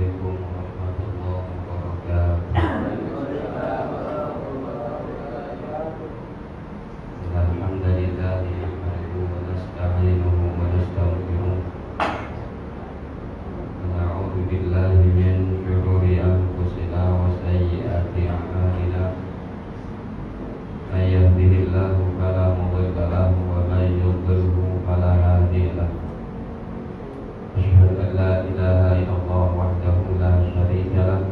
Assalamualaikum warahmatullahi wabarakatuh. Alhamdulillah nahmaduhu wa nasta'inuhu wa nastaghfiruh. Wa na'udzu billahi min shururi anfusina wa sayyiati a'malina. May yahdihillahu fala mudilla lahu wa may yudlilhu fala hadiya lahu. Asyhadu an la ilaha illallah wahdahu la syarika lah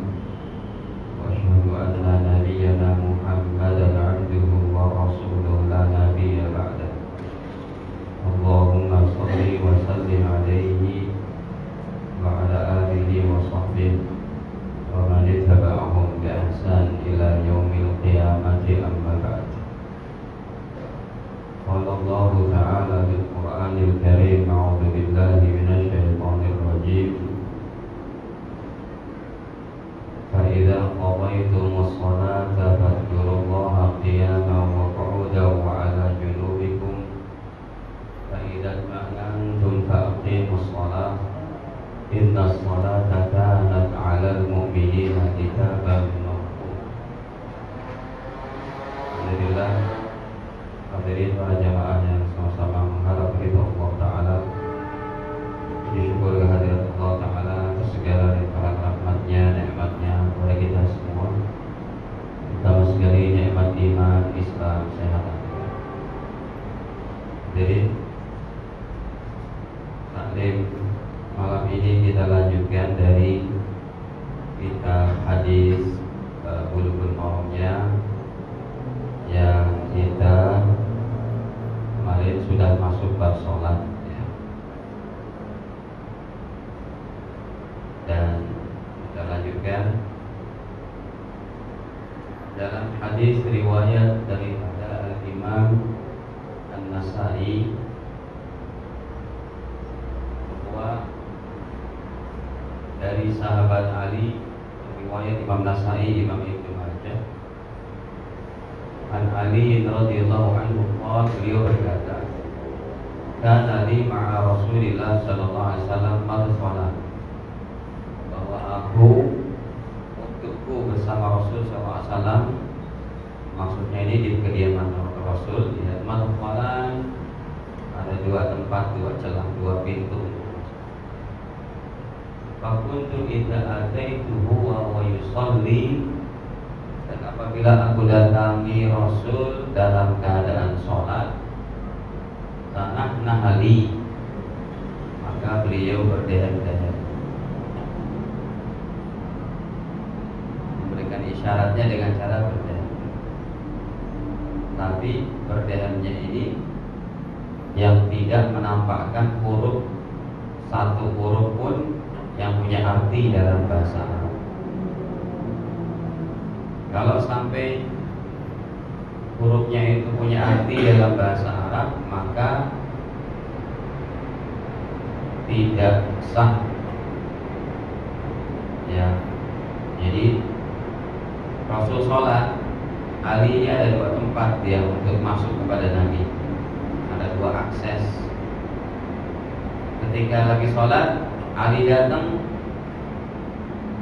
wa asyhadu anna nabiyyana Muhammadan 'abduhu wa rasuluhu la nabiyya ba'dah. Allahumma shalli wa sallim 'alaihi wa 'ala alihi wa sahbihi wa man ittaba'ahum bi ihsan ila yaumil qiyamati amma ba'd. Qala Allah ta'ala bil Qur'anil Karim, a'udzu billahi minasy syaithanir rajim. Fa idza qadaytumus shalata fadhkurullaha qiyaman wa qu'udan wa 'ala junubikum. Fa idza ma'antum faqimus shalah. Innas shalata kanat 'alal mu'minina kitaban mawquta. Alhamdulillah, hadirin para jamaah yang sama-sama mengharap ridha Allah Ta'ala. Puji syukur kehadirat Allah Ta'ala atas segala limpahan rahmatnya, nikmatnya kepada kita semua, terutama sekali nikmat iman, Islam, sehat. Jadi taklim malam ini kita lanjutkan dari kitab hadis Bulughul Maramnya yang kita kemarin sudah masuk bab sholat ya. Dan kita lanjutkan dalam hadis riwayat daripada Al-Imam An-Nasa'i bahwa dari sahabat Ali, riwayat Imam Nasa'i, Imam Ibnu Majah, An Ali radhiyallahu anhu qala, beliau berkata, kana li ma'a Rasulillah sallallahu alaihi wasallam marsalah, bahwa untukku bersama Rasul sallallahu alaihi wasallam, maksudnya ini di kediaman Rasul, ya, marsalan, ada dua tempat, dua celah, dua pintu. Fakuntu idza ataituhu wa yusalli, dan apabila aku datangi Rasul dalam keadaan sholat, tanah nahali, maka beliau berdehem-dehem, memberikan isyaratnya dengan cara berdehem. Tapi berdehemnya ini yang tidak menampakkan huruf, satu huruf pun yang punya arti dalam bahasa Arab. Kalau sampai hurufnya itu punya arti dalam bahasa Arab, maka tidak sah. Ya, jadi Rasul sholat, Ali ada dua tempat dia untuk masuk kepada Nabi. Ada dua akses. Ketika lagi sholat, Ali datang,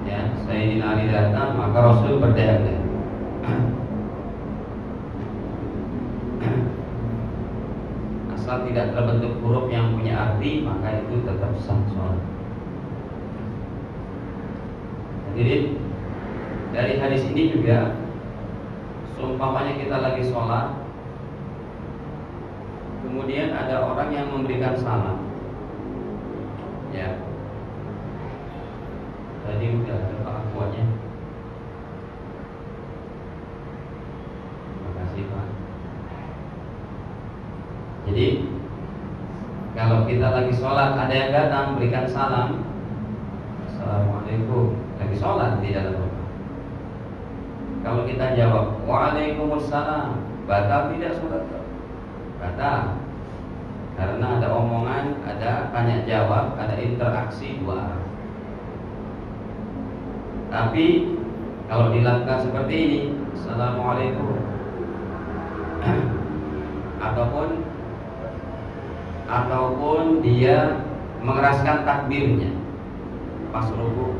ya, Sayyidina Ali datang, maka Rasul berdehem-dehem. Asal tidak terbentuk huruf yang punya arti, maka itu tetap sah sholat. Jadi dari hadis ini juga, seumpamanya kita lagi sholat, kemudian ada orang yang memberikan salam, ya. Tadi udah ada Pak Akuannya. Terima kasih Pak. Jadi kalau kita lagi sholat, ada yang datang berikan salam, Assalamualaikum, lagi sholat di dalam rumah. Kalau kita jawab Waalaikumsalam, batal tidak sholat? Batal. Karena ada omongan, ada tanya jawab, ada interaksi dua arah. Tapi kalau dilakukan seperti ini, Assalamualaikum, ataupun dia mengeraskan takbirnya pas ruku,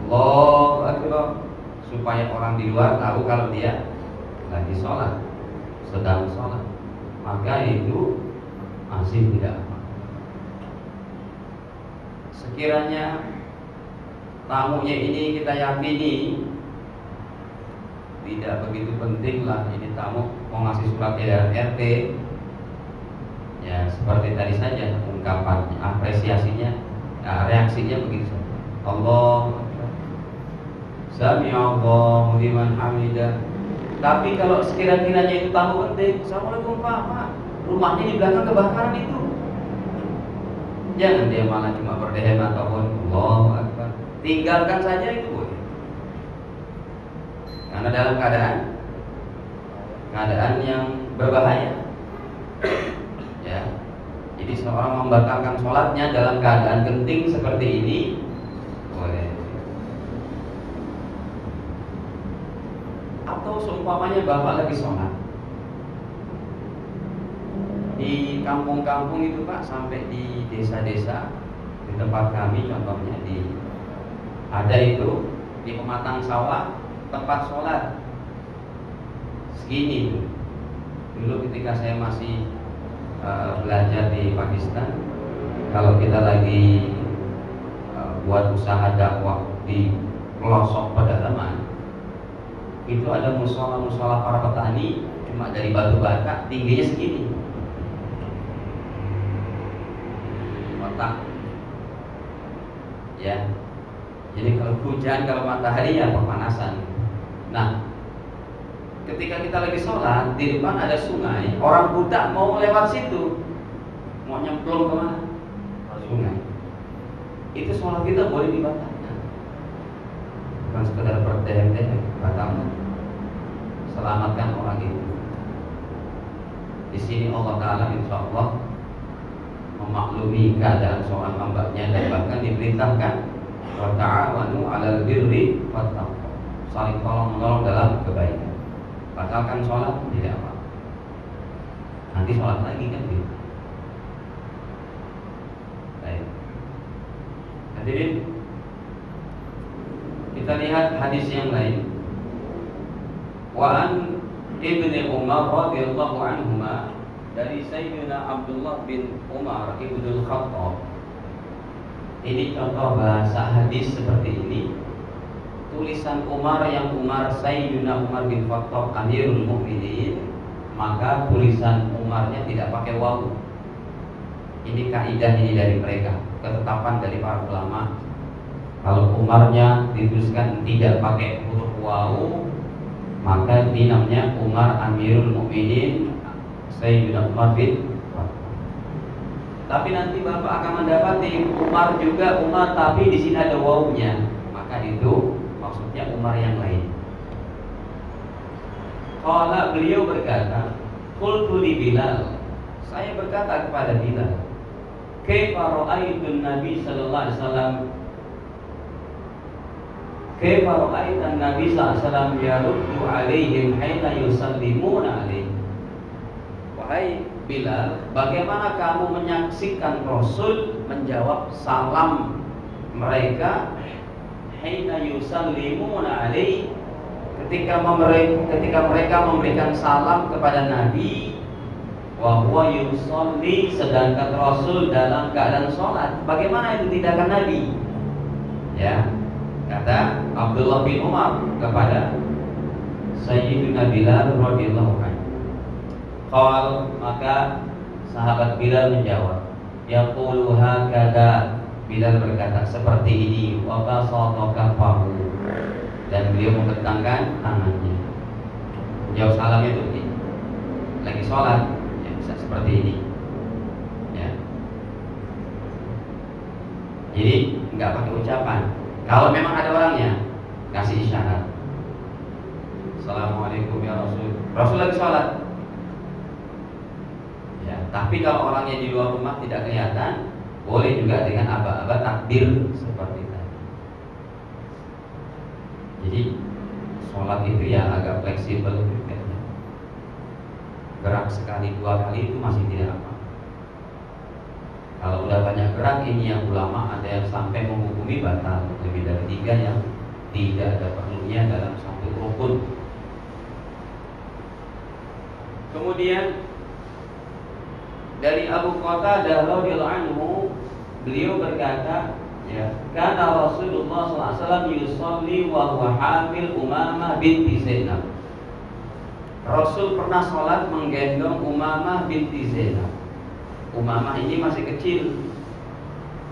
Allahu Akbar, supaya orang di luar tahu kalau dia lagi sholat, sedang sholat, maka itu masih tidak apa. Sekiranya tamunya ini kita yakini tidak begitu penting lah, ini tamu mau ngasih surat edaran RT, ya seperti tadi saja ungkapannya, apresiasinya, reaksinya begitu saja. Allah Sami'allahu liman hamidah. Tapi kalau sekiranya itu tamu penting, Assalamualaikum Pak, rumahnya di belakang kebakaran itu, jangan dia malah cuma berdehem ataupun Allahu Akbar, tinggalkan saja itu boleh. Karena dalam keadaan yang berbahaya, ya. Jadi seorang membatalkan sholatnya dalam keadaan genting seperti ini boleh. Atau seumpamanya bapak lagi sholat di kampung-kampung itu Pak, sampai di desa-desa, di tempat kami contohnya ada itu di pematang sawah tempat sholat segini tuh. Dulu ketika saya masih belajar di Pakistan, kalau kita lagi buat usaha dakwah di pelosok pedalaman, itu ada musola para petani cuma dari batu bata, tingginya segini, kotak, ya. Jadi kalau hujan, kalau matahari ya pemanasan. Nah, ketika kita lagi sholat, di depan ada sungai, orang buta mau lewat situ, mau nyemplung kemana? Sungai. Itu sholat kita boleh dibatalkan, bukan sekedar berdehem-dehem, batalkan. Selamatkan orang itu. Di sini Allah Taala insya Allah memaklumi keadaan seorang hambanya, dan bahkan diperintahkan wa ta'awanu 'alal birri wat taqwa, saling tolong menolong dalam kebaikan. Batalkan sholat tidak apa, nanti sholat lagi kan gitu. Baik. Hadirin, kita lihat hadis yang lain. Wa an Ibnu Umar radhiyallahu anhuma, dari Sayyidina Abdullah bin Umar Ibnul Khattab. Ini contoh bahasa hadis seperti ini. Tulisan Umar yang Umar Sayyidina Umar bin Khattab Amirul Mukminin, maka tulisan Umarnya tidak pakai wawu. Ini kaidah ini dari mereka, ketetapan dari para ulama. Kalau Umarnya dituliskan tidak pakai huruf wawu, maka ini namanya Umar Amirul Mukminin Sayyidina Umar bin Khattab. Tapi nanti Bapak akan mendapati Umar juga Umar, tapi di sini ada wawunya, maka itu maksudnya Umar yang lain. Kalau beliau berkata, qultu li Bilal, saya berkata kepada Bilal, kaifa ra'aitun Nabi sallallahu alaihi wasallam, kaifa ra'aitan Nabi sallallahu alaihi wasallam yaruddu alaihim haina yusallimuna alaihi. Wahai Bilal, bagaimana kamu menyaksikan Rasul menjawab salam mereka haina yusallimuna alaihi, ketika mereka memberikan salam kepada Nabi, wa huwa yusalli, sedangkan Rasul dalam keadaan sholat. Bagaimana itu tindakan Nabi? Ya, kata Abdullah bin Umar kepada Sayyidina Bilal radhiyallahu anhu. Qal, maka sahabat Bilal menjawab, yaqulu hakada, Bilal berkata seperti ini, wa basata kafahu, dan beliau membentangkan tangannya. Jawab salamnya itu lagi sholat, ya, bisa seperti ini, ya. Jadi nggak pakai ucapan. Kalau memang ada orangnya, kasih isyarat. Assalamualaikum ya Rasul. Rasul lagi sholat. Ya, tapi kalau orangnya di luar rumah tidak kelihatan, boleh juga dengan aba-aba takbir seperti tadi. Jadi sholat itu ya agak fleksibel juga. Gerak sekali dua kali itu masih tidak apa. Kalau udah banyak gerak, ini yang ulama ada yang sampai menghukumi batal, lebih dari 3 yang tidak ada perlunya dalam satu rukun. Kemudian dari Abu Qatadah radhiyallahu anhu, beliau berkata, ya, karena Rasulullah SAW yusolli wa huwa hamil Umamah binti Zainab. Rasul pernah sholat menggendong Umamah binti Zainab. Umamah ini masih kecil.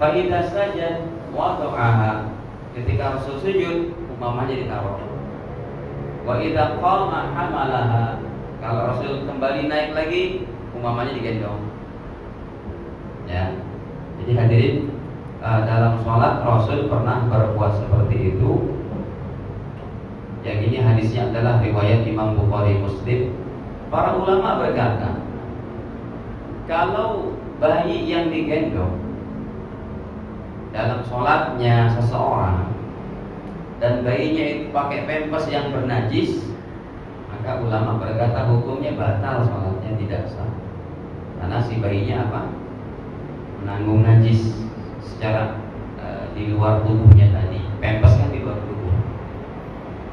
Fa idza sajad wada'aha. Ketika Rasul sujud, Umamahnya ditaruh. Wa idza qama hamalaha. Kalau Rasul kembali naik lagi, Umamahnya digendong. Ya. Jadi hadirin, dalam sholat Rasul pernah berbuat seperti itu. Yang ini hadisnya adalah riwayat Imam Bukhari Muslim. Para ulama berkata, kalau bayi yang digendong dalam sholatnya seseorang dan bayinya itu pakai pempes yang bernajis, maka ulama berkata hukumnya batal, sholatnya tidak sah. Karena si bayinya apa? Menanggung najis secara di luar tubuhnya tadi. Pempes kan di luar tubuh.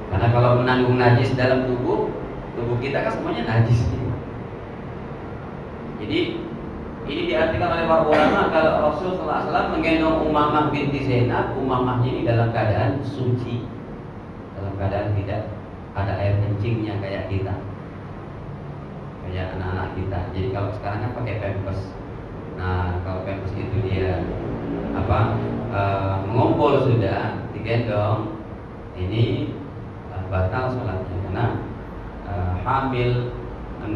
Karena kalau menanggung najis dalam tubuh kita kan semuanya najis. Jadi ini diartikan oleh para ulama kalau Rasul sallallahu alaihi wasallam menggendong Umamah binti Zainab, Umamah ini dalam keadaan suci, dalam keadaan tidak ada air kencingnya kayak kita, kayak anak-anak kita. Jadi kalau sekarang kan pakai pampers. Nah kalau pampers itu dia mengumpul sudah digendong, ini batal sholatnya karena hamil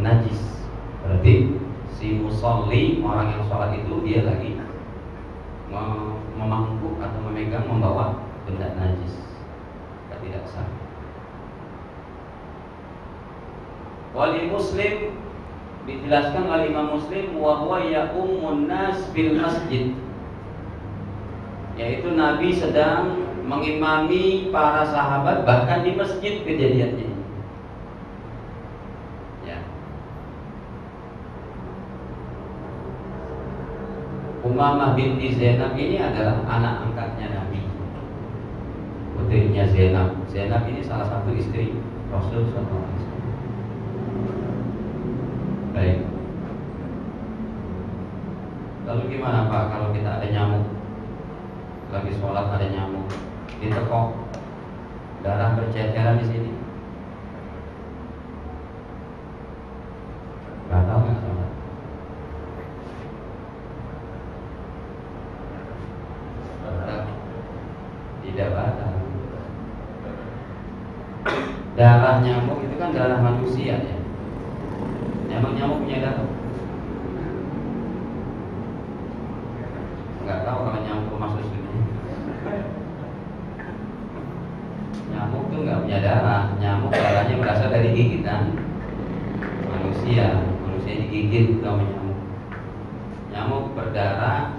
najis. Berarti si musolli, orang yang sholat itu dia lagi memangku atau memegang, membawa benda najis, tidak sah. Wali Muslim, dijelaskan oleh Imam Muslim, wa huwa ya'ummun nas bil masjid, yaitu Nabi sedang mengimami para sahabat bahkan di masjid kejadiannya. Ya. Umamah binti Zainab ini adalah anak angkatnya Nabi, putrinya Zainab. Zainab ini salah satu istri Rasul SAW. Baik. Lalu gimana Pak kalau kita ada nyamuk? Lagi sholat ada nyamuk, ditekuk, darah berceceran di sini, batal nggak sholat? Batal. Tidak batal. Darah nyamuk itu kan darah manusia ya. Nyamuk punya darah? Nggak tahu kalau nyamuk masuk sini. Nyamuk itu nggak punya darah. Nyamuk darahnya berasal dari gigitan manusia. Manusia digigit sama nyamuk. Nyamuk berdarah.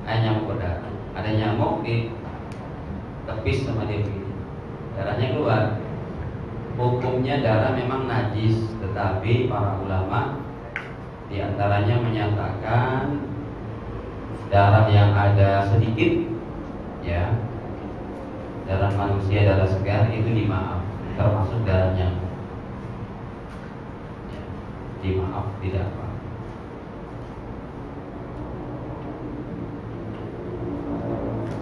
Nyamuk berdarah. Ada nyamuk di tepis sama dia begini, darahnya keluar. Hukumnya darah memang najis, tetapi para ulama diantaranya menyatakan darah yang ada sedikit, ya, darah manusia, darah segar itu dimaaf, termasuk darah nyamuk, ya, dimaaf, tidak apa.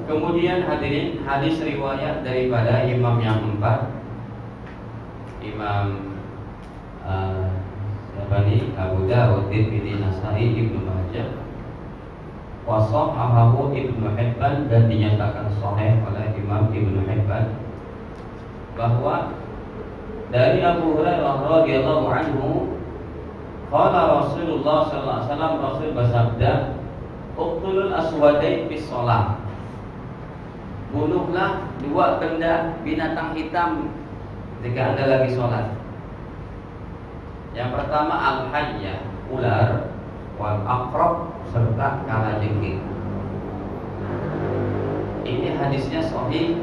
Kemudian hadirin, hadis riwayat daripada imam yang empat, Imam Abu Dawud, Tirmidzi, Nasai, Ibnu Majah, Washahahu Ibnu Hibban, dan dinyatakan sahih oleh Imam Ibnu Hibban, bahwa dari Abu Hurairah radhiyallahu anhu, qala Rasulullah sallallahu alaihi wasallam, Rasul bersabda, uqtulul aswadain bis shalah, bunuhlah dua benda binatang hitam jika Anda lagi sholat. Yang pertama al-hayyah, ular, wal aqrab, serta kalajengking. Ini hadisnya sahih,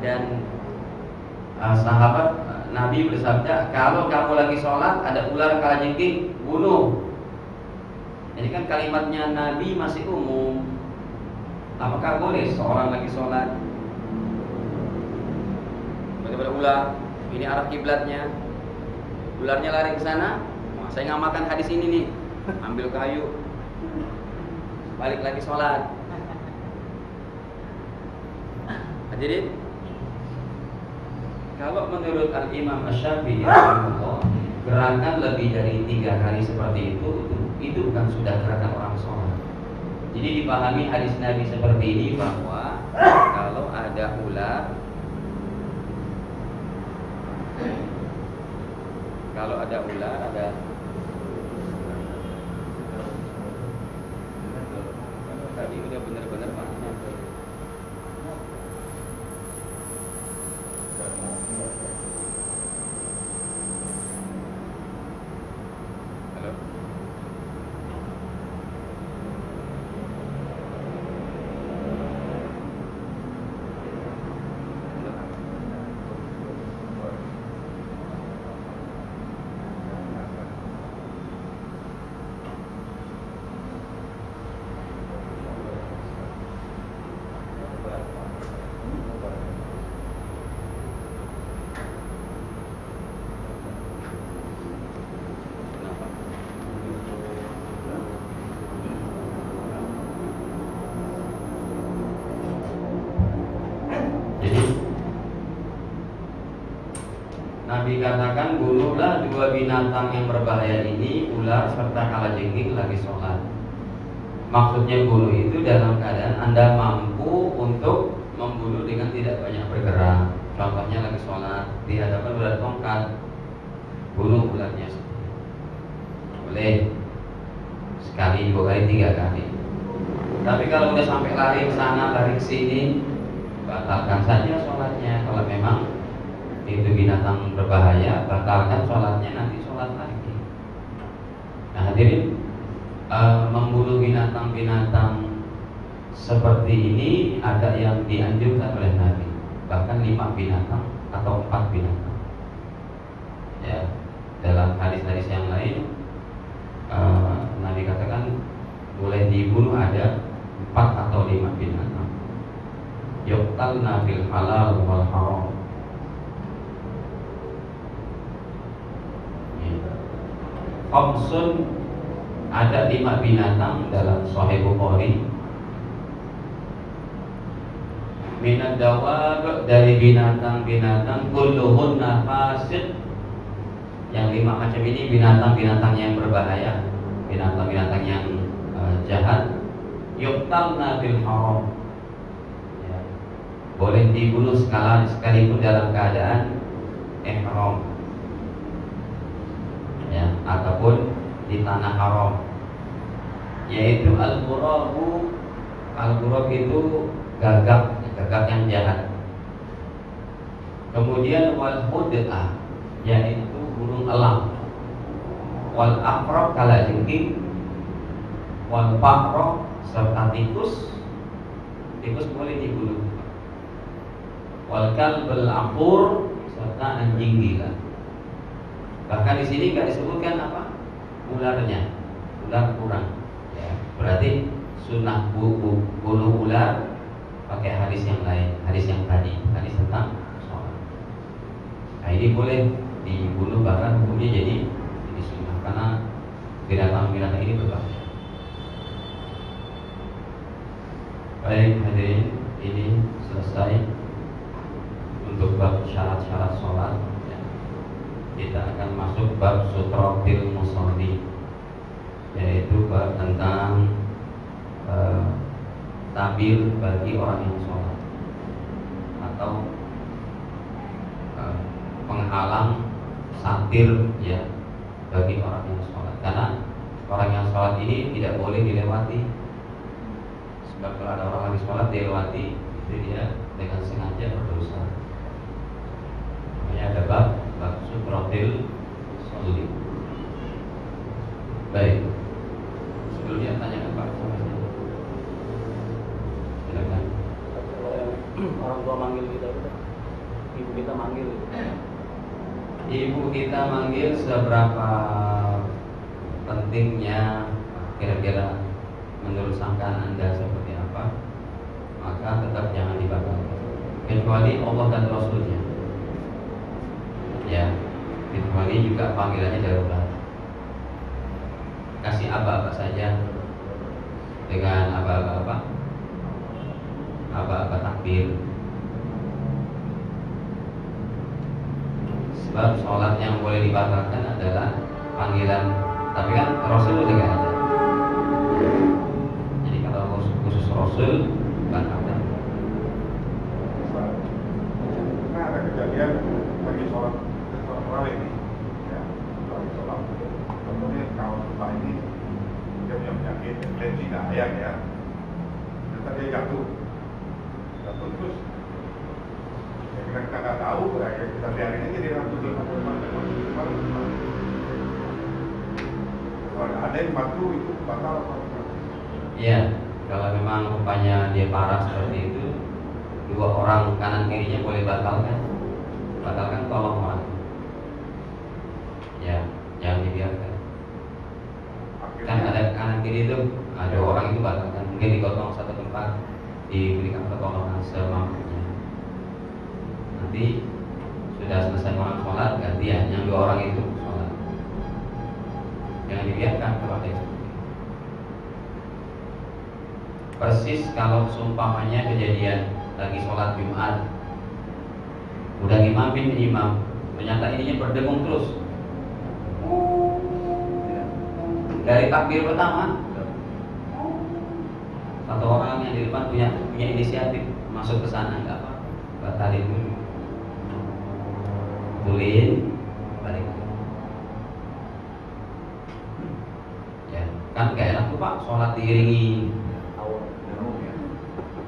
dan sahabat Nabi bersabda, kalau kamu lagi sholat ada ular kalajengking, bunuh. Ini kan kalimatnya Nabi masih umum. Apakah boleh seorang lagi sholat kepada ular, ini arah kiblatnya, ularnya lari ke sana. Wah, saya ngamalkan hadis ini nih, ambil kayu, balik lagi sholat. Hadirin, kalau menurut Al-Imam Asy-Syafi'i, gerakan lebih dari 3 kali seperti itu bukan sudah gerakan orang sholat. Jadi dipahami hadis Nabi seperti ini, bahwa kalau ada ular, tadi udah benar-benar maknanya. Halo. Nabi katakan, bunuhlah 2 binatang yang berbahaya ini, ular serta kalajengking lagi sholat. Maksudnya bunuh itu dalam keadaan Anda mampu untuk membunuh dengan tidak banyak bergerak. Contohnya lagi sholat, di hadapan ular tongkat, bunuh ularnya. Boleh sekali, 2 kali, 3 kali. Tapi kalau udah sampai lari ke sana, lari ke sini, batalkan saja sholatnya. Kalau memang itu binatang berbahaya, batalkan sholatnya, nanti sholat lagi. Nah hadirin, membunuh binatang-binatang seperti ini ada yang dianjurkan oleh Nabi, bahkan 5 binatang atau 4 binatang. Ya, dalam hadis-hadis yang lain, Nabi katakan boleh dibunuh ada 4 atau 5 binatang. Yuqtalna bil halal wal haram. Khamsun, ada 5 binatang dalam Sahih Bukhari. Minad dawab, dari binatang-binatang, kulluhunna fasiq. Yang 5 macam ini binatang-binatang yang berbahaya, binatang-binatang yang jahat. Yuqtalna bil haram, ya, boleh dibunuh sekalipun dalam keadaan ihram, ya, ataupun di tanah haram, yaitu al-ghurabu. Al-ghurab itu gagak yang jahat. Kemudian wal hud'ah, yaitu burung elang. Wal aqrab, kalajengking. Wal baqrah, serta tikus. Tikus boleh dibunuh. Wal kalbul aqur, serta anjing gila. Bahkan di sini nggak disebutkan apa ularnya, ular kurang. Ya, berarti sunnah bunuh ular pakai hadis yang lain, hadis yang tadi, hadis tentang sholat. Nah ini boleh dibunuh, bahkan hukumnya jadi sunnah karena binatang-binatang ini berbahaya. Baik hadirin, ini selesai untuk bab syarat-syarat sholat. Kita akan masuk bab sutratil musolli, yaitu bab tentang tabir bagi orang yang sholat, atau penghalang, satir, ya, bagi orang yang sholat. Karena orang yang sholat ini tidak boleh dilewati. Sebab kalau ada orang lagi sholat dilewati, itu dia dengan sengaja berdosa. Makanya ada bab sutratil musolli. Baik, sebelumnya tanya ke Pak. Silakan. Orang tua manggil kita, ibu kita manggil. Ibu kita manggil, seberapa pentingnya, kira-kira menurut sangkaan Anda seperti apa? Maka tetap jangan dibatalkan, kecuali Allah dan Rasulnya. Ya, telepon ini juga panggilannya darurat. Kasih apa saja dengan apa takbir. Sebab sholat yang boleh dibatalkan adalah panggilan, tapi kan Rasul udah gak ada. Jadi kalau khusus Rasul bukan ada. Nah, ada kejadian lagi sholat terawih ini, ya, lagi sholat. Kemudian kawan kita ini dia punya penyakit tensi dahsyat ya. Ternyata dia jatuh terus. Ya, kita nggak tahu, ya, kita biarin aja dia langsung kalau ada yang bantu itu batal apa? Iya, kalau memang rupanya dia parah seperti itu, dua orang kanan kirinya boleh batalkan tolong orang. Ya, jangan dibiarkan. Kan ada kanan kiri itu, ada orang itu batalkan, mungkin digotong satu tempat, diberikan pertolongan semampunya. Nanti sudah selesai orang sholat, gantian yang dua orang itu sholat. Jangan dibiarkan kalau ada itu. Persis kalau seumpamanya kejadian lagi sholat Jumat, udah ngimamin imam, ternyata ininya berdengung terus. Dari takbir pertama, satu orang yang di depan punya inisiatif masuk ke sana, nggak apa, batalin dulu, tulin, balik. Ya, kan gak enak tuh Pak, sholat diiringi.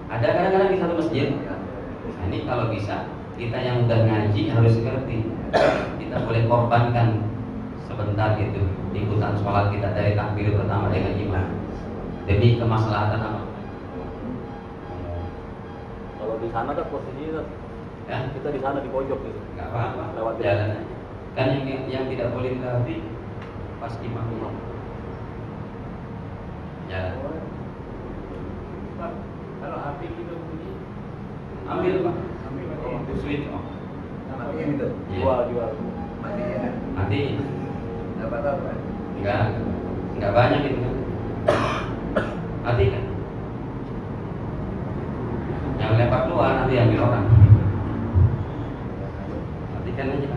Ada kadang-kadang di satu masjid. Nah, ini kalau bisa kita yang udah ngaji harus ngerti. Kita boleh korbankan sebentar gitu ikutan sholat kita dari takbir pertama dengan imam demi kemaslahatan apa? Kalau di sana kan posisinya Ya, kita di sana di pojok gitu. nggak apa-apa, Lewat jalan aja. Kan yang tidak boleh berarti pas imam. Ya. Pak, kalau HP kita bunyi, Ambil Pak. ambil Switch off. Matiin itu. Iya. Jual. Matiin. Nanti Enggak batal kan? nggak banyak itu kan. Nanti kan yang lempar keluar nanti ambil orang. Matikan aja.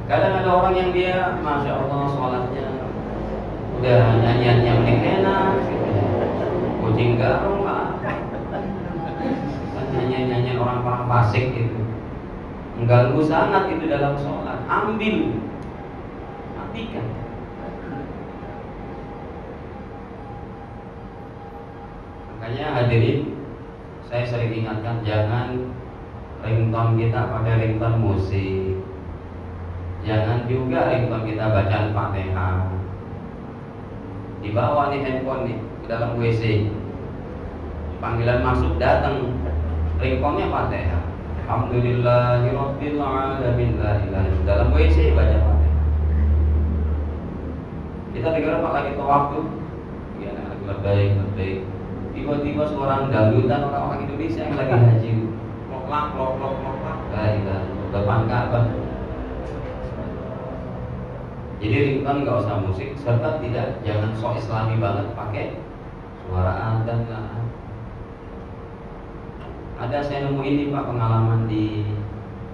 Kadang ada orang yang dia masya Allah sholatnya udah nyanyiannya mending enak gitu. Kucing garong lah, nyanyian orang fasik gitu, mengganggu sangat itu dalam sholat. Ambil, matikan. Makanya hadirin, saya sering ingatkan jangan ringtone kita pada ringtone musik, jangan juga ringtone kita bacaan Fatihah. Dibawa nih handphone nih ke dalam WC, panggilan masuk datang, ringtone-nya Fatihah. Alhamdulillahirabbil alamin, la ilaha illallah. Dalam WC baca Fatihah. Kita dengar Pak lagi waktu, ya lebih. Tiba-tiba seorang dangdutan orang-orang Indonesia yang lagi haji, loklak, la ilaha illallah, depan Ka'bah. Jadi ringtone nggak usah musik, serta jangan sok Islami banget pakai suara adzan lah. Ada saya nemu ini Pak, pengalaman di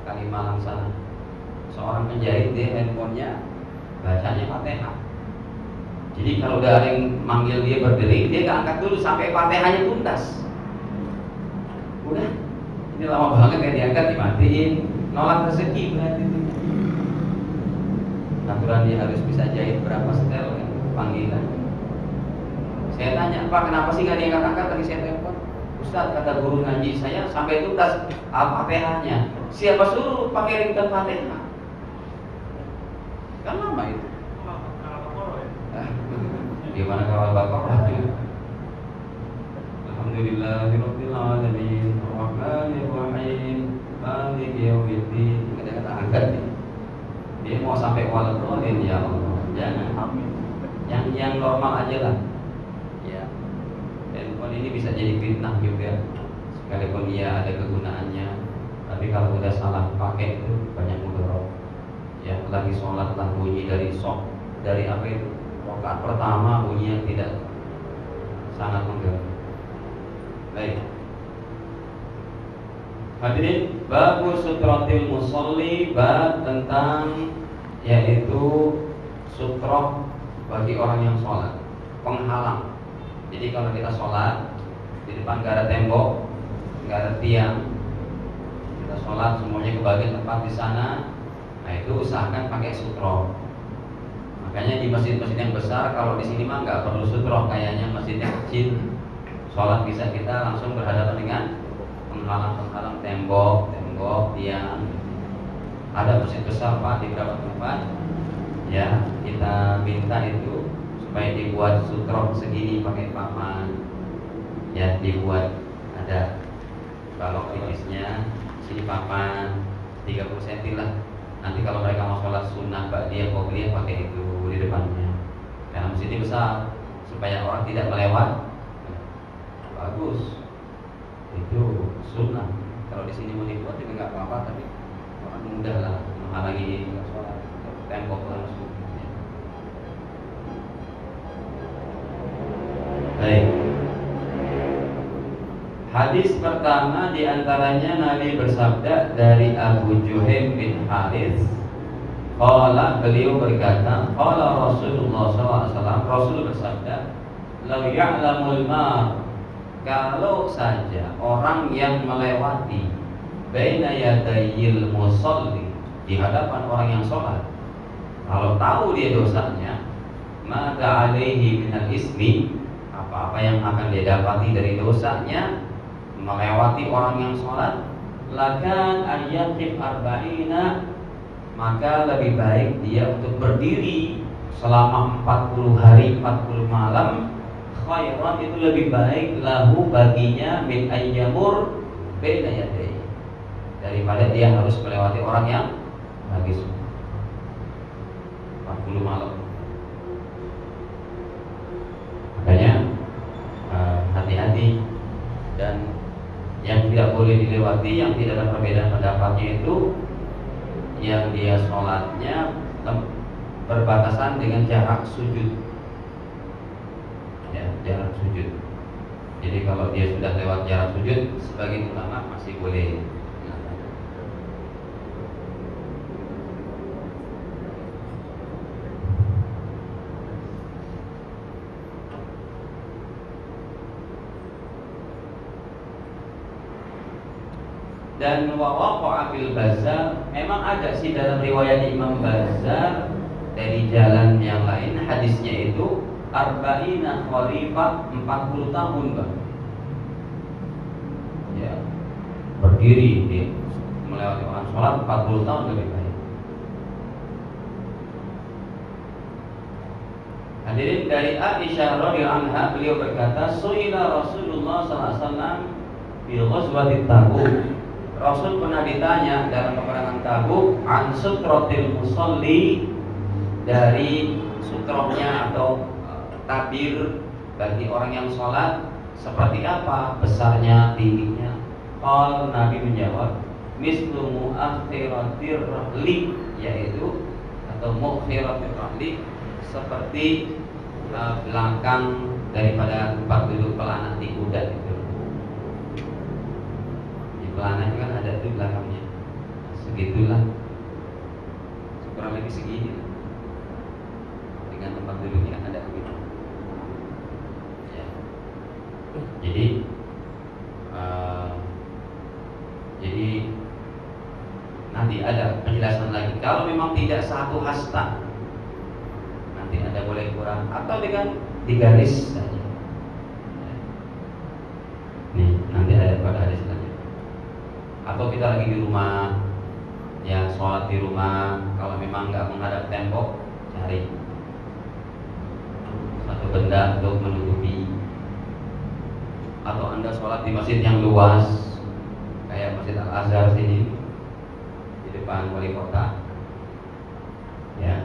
Kalimalang sana. Seorang penjahit dia handphonenya bacanya Fatihah. Jadi kalau udah ada yang manggil dia berdiri, dia nggak angkat dulu sampai Fatihahnya tuntas. Udah, ini lama banget kayak diangkat, dimatiin, nolak rezeki berarti itu. Aturan dia harus bisa jahit berapa setel kan, panggilan. Saya tanya, Pak kenapa sih nggak diangkat-angkat? Tadi saya telepon, Ustaz kata guru ngaji saya sampai tuntas Al-Fatihahnya. Siapa suruh pakai ringtone Fatihah? Kan lama itu. Gimana kawal Baqarah itu? Alhamdulillahirabbil alamin, arrahmanir rahim, maliki yaumiddin. Kadang-kadang angkat nih. Dia mau sampai waladhdallin, ya Allah. Jangan. Amin. Yang normal aja lah. Ya. Handphone ini bisa jadi fitnah juga. Sekalipun ia ada kegunaannya, Tapi kalau udah salah pakai itu banyak mudarat. Ya, lagi sholat lah bunyi dari apa itu? Rakaat pertama bunyi yang tidak sangat mengganggu. Baik. Hadirin, babu sutratil musolli, bab tentang yaitu sutroh bagi orang yang sholat, penghalang. Jadi kalau kita sholat di depan gak ada tembok, gak ada tiang, kita sholat semuanya kebagian tempat di sana, nah itu usahakan pakai sutroh. Makanya di masjid-masjid yang besar, kalau di sini mah nggak perlu sutroh, kayaknya masjid yang kecil, sholat bisa kita langsung berhadapan dengan penghalang-penghalang tembok, tiang. Ada masjid besar Pak di beberapa tempat, ya kita minta itu supaya dibuat sutroh segini pakai papan, ya dibuat ada balok tipisnya, sini papan 30 cm lah. Nanti kalau mereka mau sholat sunnah ba'diyah qobliyah pakai itu di depannya. Karena masjidnya besar, supaya orang tidak melewat. Bagus. Itu sunnah. Kalau di sini mau dibuat juga nggak apa-apa, tapi orang mudah lah menghalangi sholat tembok langsung. Baik. Hadis pertama diantaranya Nabi bersabda dari Abu Juhaim bin Harits. Qala, beliau berkata, qala Rasulullah SAW, Rasul bersabda, "Lau ya'lamul mar", kalau saja orang yang melewati baina yadayil musalli, di hadapan orang yang sholat, kalau tahu dia dosanya, maka alaihi minal ismi, apa-apa yang akan dia dapati dari dosanya melewati orang yang sholat, lakan ayyaqif arba'ina, maka lebih baik dia untuk berdiri selama 40 hari 40 malam, khairan, itu lebih baik lahu baginya min ayyamur baina yadayhi, daripada dia harus melewati orang yang lagi sholat 40 malam. Makanya hati-hati, dan yang tidak boleh dilewati, yang tidak ada perbedaan pendapatnya itu yang dia sholatnya berbatasan dengan jarak sujud, ya, jarak sujud. Jadi kalau dia sudah lewat jarak sujud, sebagian ulama masih boleh. Dan waqa'a fil Bazzar, memang ada sih dalam riwayat Imam Bazzar dari jalan yang lain, hadisnya itu arba'ina khalifah, 40 tahun Bang. Ya, berdiri dia melewati orang sholat 40 tahun lebih baik. Hadirin, dari Aisyah radhiyallahu anha, beliau berkata, su'ila Rasulullah sallallahu alaihi wasallam fi ghazwatit Tabuk. Rasul pernah ditanya dalam peperangan Tabuk an sutratil musalli, dari sutrohnya atau tabir bagi orang yang sholat seperti apa, besarnya, tingginya. Qal, Nabi menjawab, mislu mu'akhiratir rahli, yaitu atau mu'akhiratir rahli, seperti belakang daripada tempat duduk pelana di kuda itu. Pelana itu kan ada tuh belakangnya, segitulah, kurang lebih segini dengan tempat duduknya ada begitu. Ya. Jadi nanti ada penjelasan lagi. Kalau memang tidak satu hasta, nanti ada boleh kurang atau dengan 3 garis saja. Nih nanti ada pada hadis selanjutnya. Atau kita lagi di rumah, ya sholat di rumah, kalau memang nggak menghadap tembok, cari satu benda untuk menutupi. Atau Anda sholat di masjid yang luas, kayak Masjid Al-Azhar sini, di depan wali kota, ya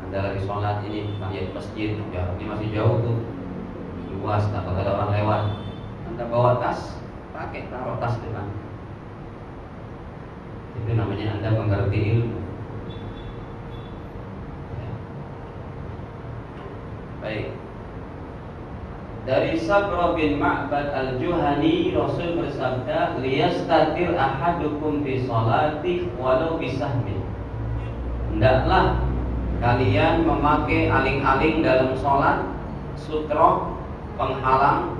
Anda lagi sholat ini, tahiyat masjid, jaraknya masih jauh tuh, luas, takut ada orang lewat, Anda bawa tas, pakai taruh tas depan. Itu namanya Anda mengerti ilmu. Ya. Baik. Dari Sabra bin Ma'bad al-Juhani, Rasul bersabda, liyastatir ahadukum fi sholati walau bisahmin. Hendaklah kalian memakai aling-aling dalam sholat, sutra, penghalang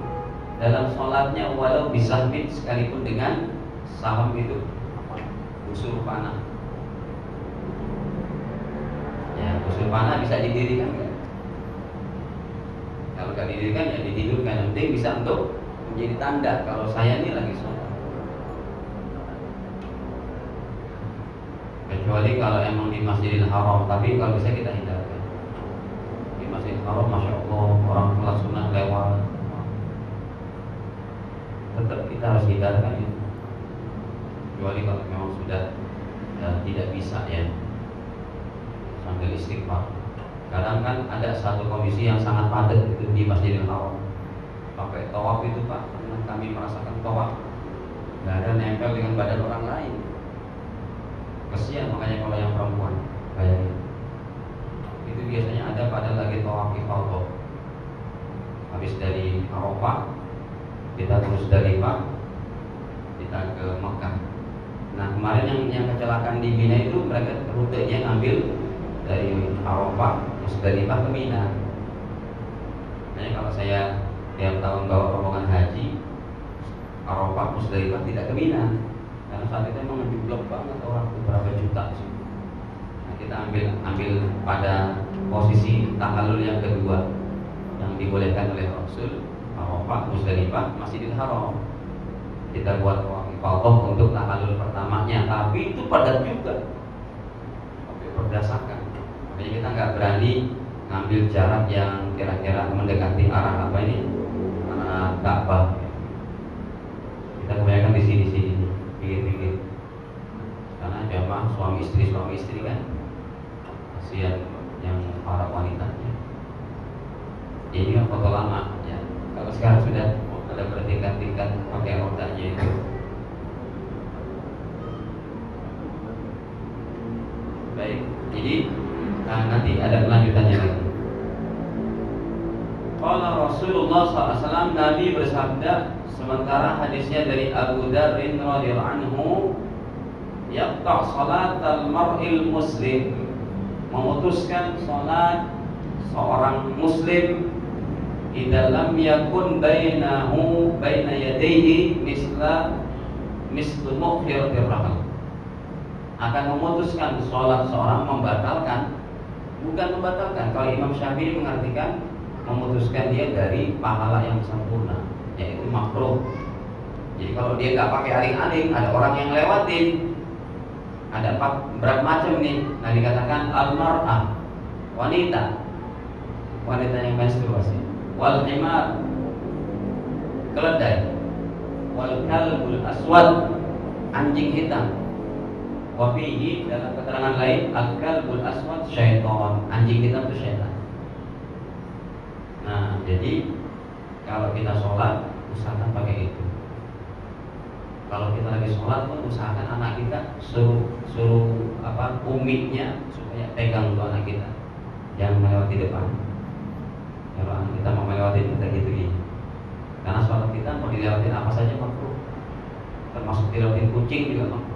dalam sholatnya, walau bisahmin, sekalipun dengan saham itu busur panah. Ya, busur panah bisa didirikan kan? Kalau nggak didirikan ya ditidurkan. Yang penting bisa untuk menjadi tanda kalau saya ini lagi sholat. Kecuali kalau emang di Masjidil Haram, tapi kalau bisa kita hindarkan. Di Masjidil Haram, masya Allah, orang sholat sunnah lewat, tetap kita harus hindarkan itu. Kecuali kalau memang sudah tidak bisa ya, sambil istighfar. Kadang kan ada satu komisi yang sangat padat itu di Masjidil Haram. Pakai tawaf itu Pak, pernah kami merasakan tawaf nggak ada nempel dengan badan orang lain. Kesian makanya kalau yang perempuan kayak itu biasanya ada pada lagi tawaf ifadhah. Habis dari Arafah kita terus dari Pak kita ke Mekah. Nah kemarin yang kecelakaan di Mina itu mereka rutenya ngambil dari Arafah Musdalifah ke Mina. Nah kalau saya tiap tahun bawa rombongan haji, Arafah Musdalifah tidak ke Mina, karena saat itu memang menjublok banget orang, beberapa juta sih. Nah kita ambil pada posisi tahallul yang kedua yang dibolehkan oleh Rasul, Arafah Musdalifah Masjidil Haram. Kita buat ifadhah untuk tahallul pertamanya, tapi itu padat juga, sampai berdasarkan. Makanya kita nggak berani ngambil jarak yang kira-kira mendekati arah apa ini, arah Ka'bah. Kita kebanyakan di sini, pinggir-pinggir. Karena jamaah suami istri kan, kasihan yang para wanitanya. Ini kan foto lama ya. Kalau sekarang sudah ada bertingkat-tingkat pakai rodanya itu. Baik, jadi nanti ada kelanjutannya lagi. Qala Rasulullah SAW, Nabi bersabda, sementara hadisnya dari Abu Dzar radhiyallahu anhu, yaqta' salatal mar'il muslim, memutuskan salat seorang muslim idza lam yakun baina yadayhi mislu mukhiratir rahal. Akan memutuskan sholat seorang, membatalkan, bukan membatalkan. Kalau Imam Syafi'i mengartikan memutuskan dia dari pahala yang sempurna, yaitu makruh. Jadi kalau dia nggak pakai aling-aling, ada orang yang lewatin, ada berapa macam nih. Nah dikatakan al-mar'ah, wanita yang menstruasi, wal himar, keledai, wal kalbul aswad, anjing hitam. Wafihi, dalam keterangan lain, al-kalbul aswad syaitan, anjing hitam itu syaitan. Nah, jadi kalau kita sholat, usahakan pakai itu. Kalau kita lagi sholat pun usahakan anak kita suruh umiknya supaya pegang dulu anak kita, jangan melewati depan. Kalau anak kita mau melewati kita gitu. Karena sholat kita mau dilewatin apa saja makruh, termasuk dilewatin kucing juga makruh.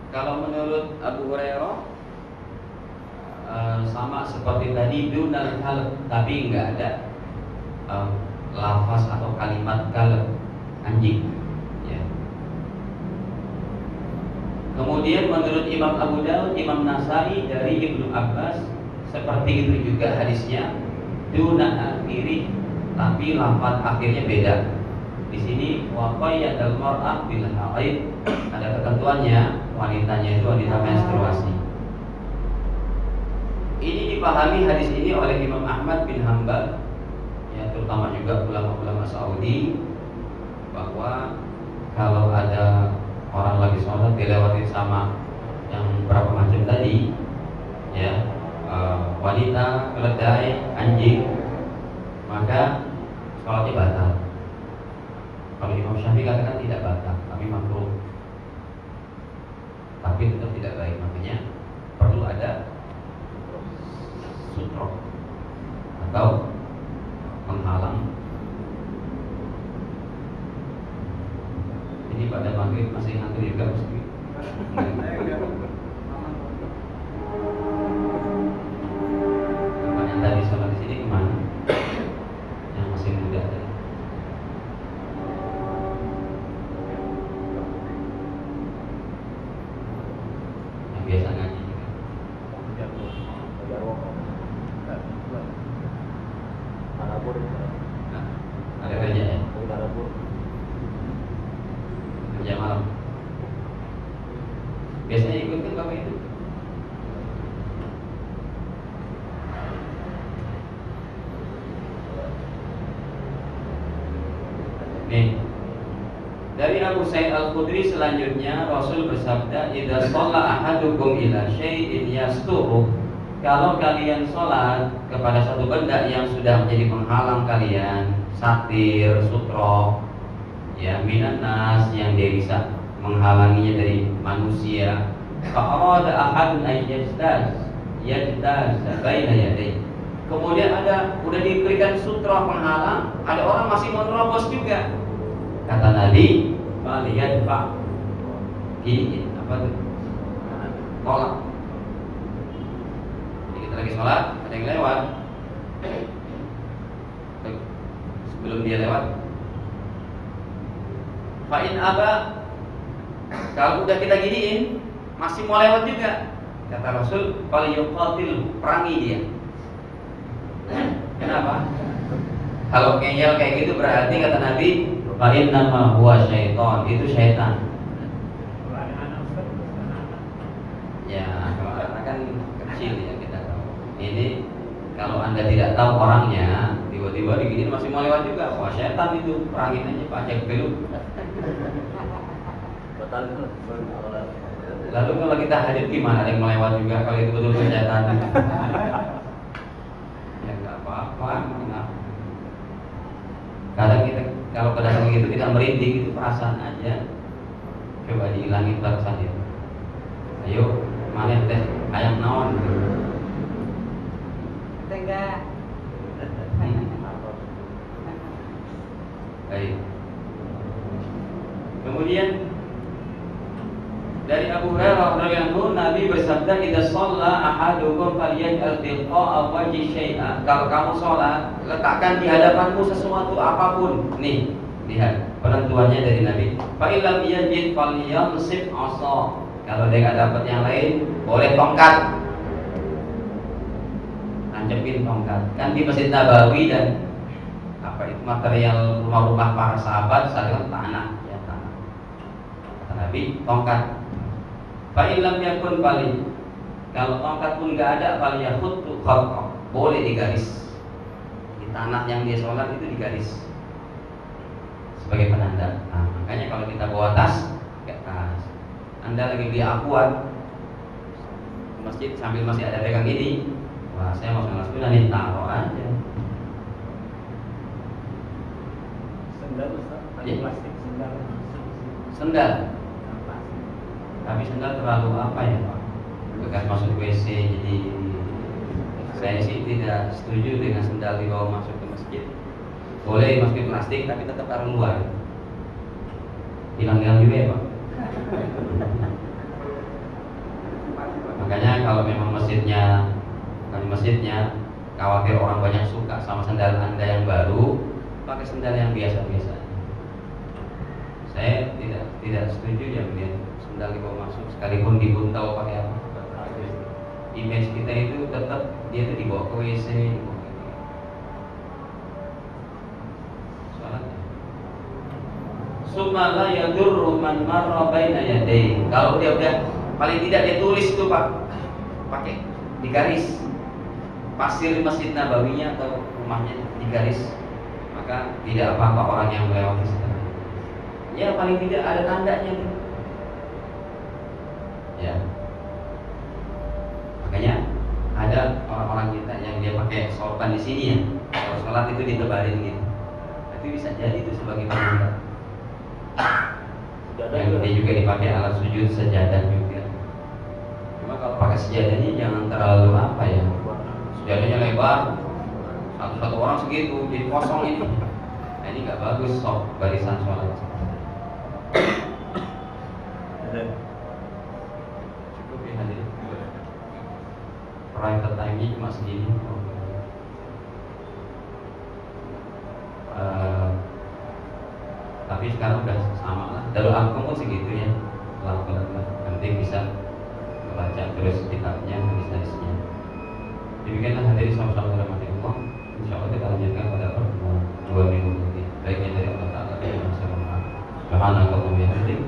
Kalau menurut Abu Hurairah sama seperti tadi dunal kalb, tapi nggak ada lafaz atau kalimat kalb, anjing. Ya. Kemudian menurut Imam Abu Dawud, Imam Nasai dari Ibnu Abbas seperti itu juga hadisnya, duna akhiri, tapi lafaz akhirnya beda. Di sini waqayyadal mar'ah bil haid, ada ketentuannya, wanitanya itu wanita menstruasi. Ini dipahami hadis ini oleh Imam Ahmad bin Hanbal, ya terutama juga ulama-ulama Saudi, bahwa kalau ada orang lagi sholat dilewati sama yang berapa macam tadi, ya wanita, keledai, anjing, maka sholatnya batal. Kalau Imam Syafi'i katakan tidak batal, tapi makruh, tapi tetap tidak baik. Makanya perlu ada sutro atau penghalang. Ini pada maghrib masih ngantuk juga mesti. Bapak yang tadi sholat di sini kemana? Yang masih muda tadi. Yang biasa ngaji juga. Nah, ada kerja ya? Kerja malam. Biasanya ikut kan Bapak itu? Nih, dari Abu Sa'id Al-Khudri selanjutnya Rasul bersabda, "Idza shalla ahadukum ila syai'in yasturuh." Kalau kalian sholat kepada satu benda yang sudah menjadi penghalang kalian, satir, sutro, ya minan nas, yang dia bisa menghalanginya dari manusia. Fa'arada ahadun ayyajtaz baina yadayhi. Kemudian udah diberikan sutra penghalang, ada orang masih mau terobos juga. Kata Nabi, "Faliyad fa." Gini, apa tuh? Tolak. Jadi kita lagi sholat, ada yang lewat. Sebelum dia lewat, fa'in aba, kalau udah kita giniin masih mau lewat juga, kata Rasul, falyuqatil, perangi dia. Kenapa? Kalau ngeyel kayak gitu berarti kata Nabi, fa'in nama huwa syaitan, itu syaitan. Ya, kalau anak kan kecil ya kita tahu. Ini kalau Anda tidak tahu orangnya, tiba-tiba diginiin masih mau lewat juga, wah syaitan itu, perangin aja Pak Cek belum. Lalu kalau kita hadir gimana? Ada yang melewat juga kalau itu betul setan. Ya nggak apa-apa. Kadang kita kalau kedatangan gitu kita merinding, itu perasaan aja. Coba dihilangin perasaan itu. Ayo, mana teh ayam naon? Enggak. Baik. Kemudian dari Abu Hurairah radhiyallahu anhu, Nabi bersabda, "Idza shalla ahadukum falyaj'al tilqa'a wajhi syai'a." Kalau kamu sholat, letakkan di hadapanmu sesuatu apapun. Nih, lihat penentuannya dari Nabi. Fa illam yajid falyamsik 'asa. Kalau dia nggak dapat yang lain, boleh tongkat. Tancepin tongkat. Kan di Masjid Nabawi dan apa itu material rumah-rumah para sahabat adalah tanah, ya tanah. Kata Nabi, tongkat. Fa illam yakun fali. Kalau tongkat pun enggak ada, fal yakhuttu khatta. Boleh digaris. Di tanah yang dia sholat itu digaris sebagai penanda. Nah, makanya kalau kita bawa tas, enggak tas. Anda lagi beli akuan di masjid sambil masih ada pegang ini. Wah, saya mau sholat sunnah nih, taruh aja. Sendal Ustaz, Iya. plastik sendal. Sendal. Tapi sendal terlalu apa ya Pak? Bekas masuk WC, jadi saya sih tidak setuju dengan sendal dibawa masuk ke masjid. Boleh dimasukin plastik tapi tetap taruh luar. Hilang-hilang juga ya Pak. Makanya kalau memang masjidnya khawatir orang banyak suka sama sendal Anda yang baru, pakai sendal yang biasa-biasa. Saya tidak setuju yang dia sendal dibawa masuk, sekalipun dibuntal pakai apa. Image kita itu tetap dia itu dibawa ke WC, sholatnya. Summa la yadurru man marra baina yadayhi. Kalau dia udah paling tidak dia tulis itu Pak, pakai digaris pasir di Masjid Nabawinya atau rumahnya digaris, maka tidak apa-apa orang yang melewati setelah. Ya paling tidak ada tandanya. Ya. Makanya ada orang kita yang dia pakai sorban di sini ya, kalau sholat itu ditebarin gitu. Tapi bisa jadi itu sebagai penanda. Yang dia juga dipakai alat sujud sejadah juga. Cuma kalau pakai sejadahnya jangan terlalu apa ya, sejadahnya lebar, satu orang segitu jadi kosong ini. Nah, ini nggak bagus sok barisan sholat. Cukup ya hadirin. Private time-nya cuma segini. Tapi sekarang udah sama lah. Darul Arqam pun segitu ya. Pelan-pelan lah. Penting bisa membaca terus kitabnya, hadis-hadisnya. Demikianlah hadirin sama-sama rahmatullah. Insyaallah kita lanjutkan pada pertemuan 2 minggu lagi. Baiknya dari Allah Taala dan Subhanallah wa bihamdihi.